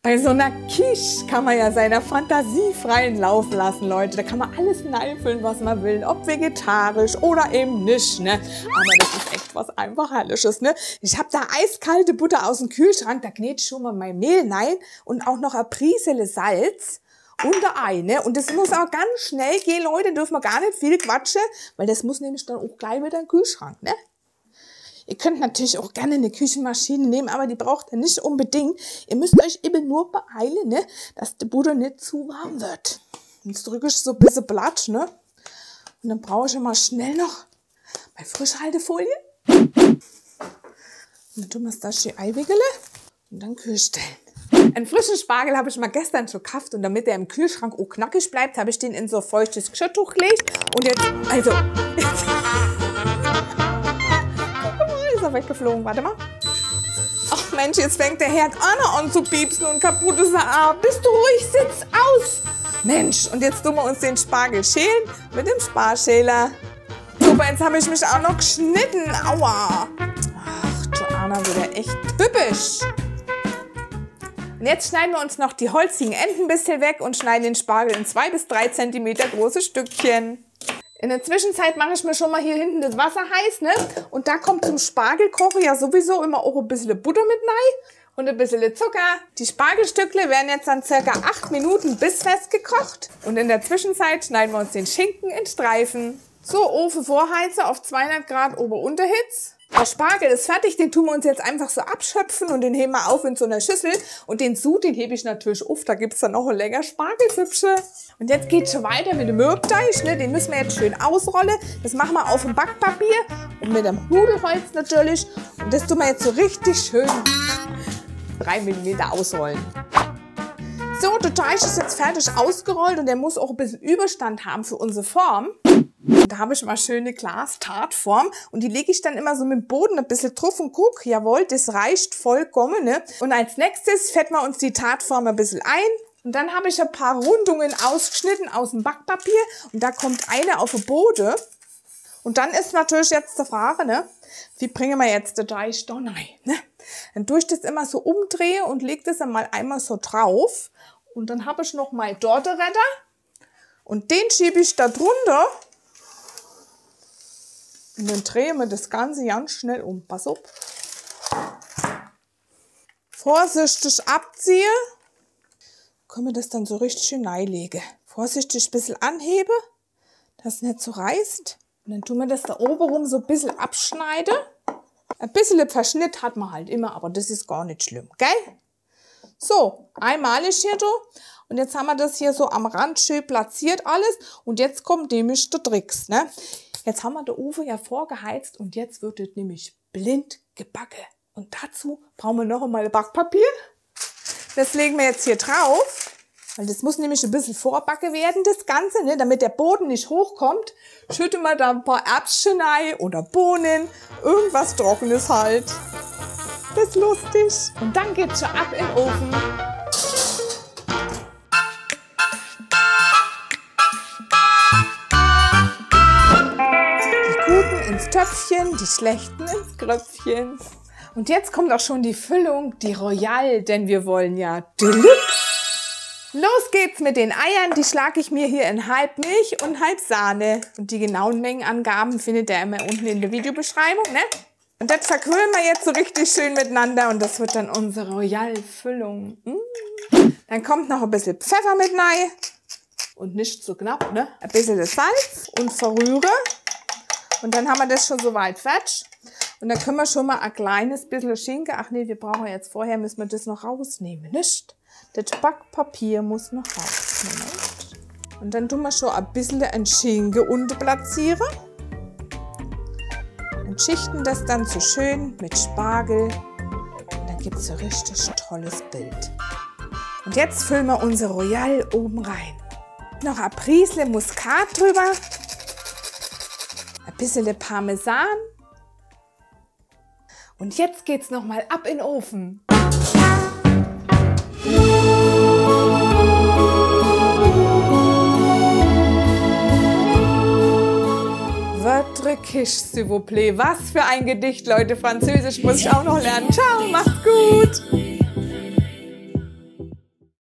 Bei so einer Quiche kann man ja seiner Fantasie freien Lauf lassen, Leute. Da kann man alles hineinfüllen, was man will. Ob vegetarisch oder eben nicht, ne? Aber das ist echt was einfach Herrliches, ne? Ich habe da eiskalte Butter aus dem Kühlschrank. Da knete ich schon mal mein Mehl rein und auch noch ein Prisele Salz und ein Ei, ne? Und das muss auch ganz schnell gehen, Leute. Dürfen wir gar nicht viel quatschen, weil das muss nämlich dann auch gleich wieder in den Kühlschrank, ne? Ihr könnt natürlich auch gerne eine Küchenmaschine nehmen, aber die braucht ihr nicht unbedingt. Ihr müsst euch eben nur beeilen, ne, dass die Butter nicht zu warm wird. Jetzt drücke ich so ein bisschen Blatt, ne? Und dann brauche ich mal schnell noch meine Frischhaltefolie. Und dann tun wir das die Eiwickel und dann kühlstellen. Einen frischen Spargel habe ich mal gestern schon gekauft und damit der im Kühlschrank auch knackig bleibt, habe ich den in so ein feuchtes Geschirrtuch gelegt. Und jetzt, jetzt ist er weggeflogen. Warte mal. Ach Mensch, jetzt fängt der Herd auch noch an zu piepsen und kaputt ist er. Bist du ruhig, sitz aus. Mensch, und jetzt tun wir uns den Spargel schälen mit dem Sparschäler. Super, jetzt habe ich mich auch noch geschnitten. Aua. Ach, Joanna, wieder echt typisch. Und jetzt schneiden wir uns noch die holzigen Enden ein bisschen weg und schneiden den Spargel in 2 bis 3 cm große Stückchen. In der Zwischenzeit mache ich mir schon mal hier hinten das Wasser heiß, ne? Und da kommt zum Spargelkochen ja sowieso immer auch ein bisschen Butter mit rein und ein bisschen Zucker. Die Spargelstückle werden jetzt dann ca. 8 Minuten bissfest gekocht. Und in der Zwischenzeit schneiden wir uns den Schinken in Streifen. So, Ofen vorheizen auf 200 Grad Ober-Unterhitze. Der Spargel ist fertig, den tun wir uns jetzt einfach so abschöpfen und den heben wir auf in so einer Schüssel. Und den Sud, den hebe ich natürlich auf, da gibt es dann noch ein lecker Spargelfüppchen. Und jetzt geht es schon weiter mit dem Mürbteig, ne? Den müssen wir jetzt schön ausrollen. Das machen wir auf dem Backpapier und mit dem Nudelholz natürlich. Und das tun wir jetzt so richtig schön 3 mm ausrollen. So, der Teig ist jetzt fertig ausgerollt und der muss auch ein bisschen Überstand haben für unsere Form. Da habe ich mal schöne Glas-Tartform und die lege ich dann immer so mit dem Boden ein bisschen drauf und guck, jawohl, das reicht vollkommen, ne? Und als nächstes fetten wir uns die Tartform ein bisschen ein und dann habe ich ein paar Rundungen ausgeschnitten aus dem Backpapier und da kommt eine auf den Boden. Und dann ist natürlich jetzt die Frage, ne? Wie bringen wir jetzt den Teig da rein, ne? Dann tue ich das immer so umdrehe und lege das dann mal einmal so drauf und dann habe ich noch mal Tortenretter und den schiebe ich da drunter. Und dann drehen wir das Ganze ganz schnell um. Pass auf. Vorsichtig abziehen. Können wir das dann so richtig schön reinlegen. Vorsichtig ein bisschen anheben, dass es nicht so reißt. Und dann tun wir das da oben rum so ein bisschen abschneiden. Ein bisschen Verschnitt hat man halt immer, aber das ist gar nicht schlimm, gell? So, einmalig hier so. Und jetzt haben wir das hier so am Rand schön platziert alles. Und jetzt kommt nämlich der Tricks, ne? Jetzt haben wir den Ofen ja vorgeheizt und jetzt wird es nämlich blind gebacken. Und dazu brauchen wir noch einmal Backpapier. Das legen wir jetzt hier drauf, weil das muss nämlich ein bisschen vorbacken werden, das Ganze, ne? Damit der Boden nicht hochkommt. Schütten wir da ein paar Erbschen rein oder Bohnen, irgendwas Trockenes halt. Das ist lustig. Und dann geht's schon ab in den Ofen. Ins Töpfchen, die schlechten ins Gröpfchen. Und jetzt kommt auch schon die Füllung, die Royal, denn wir wollen ja Deluxe. Los geht's mit den Eiern, die schlage ich mir hier in halb Milch und halb Sahne. Und die genauen Mengenangaben findet ihr immer unten in der Videobeschreibung, ne? Und das verquirlen wir jetzt so richtig schön miteinander und das wird dann unsere Royal-Füllung. Dann kommt noch ein bisschen Pfeffer mit rein und nicht zu knapp, ne? Ein bisschen Salz und verrühre. Und dann haben wir das schon soweit fertig. Und dann können wir schon mal ein kleines bisschen Schinken. Ach nee, wir brauchen jetzt vorher, müssen wir das noch rausnehmen, nicht? Das Backpapier muss noch raus. Moment. Und dann tun wir schon ein bisschen ein Schinken unten platzieren. Und schichten das dann so schön mit Spargel. Und dann gibt es ein richtig tolles Bild. Und jetzt füllen wir unser Royal oben rein. Noch ein Prisle Muskat drüber. Ein bisschen Parmesan. Und jetzt geht's noch mal ab in den Ofen. Votre quiche, s'il vous plaît. Was für ein Gedicht, Leute. Französisch muss ich auch noch lernen. Ciao, macht's gut.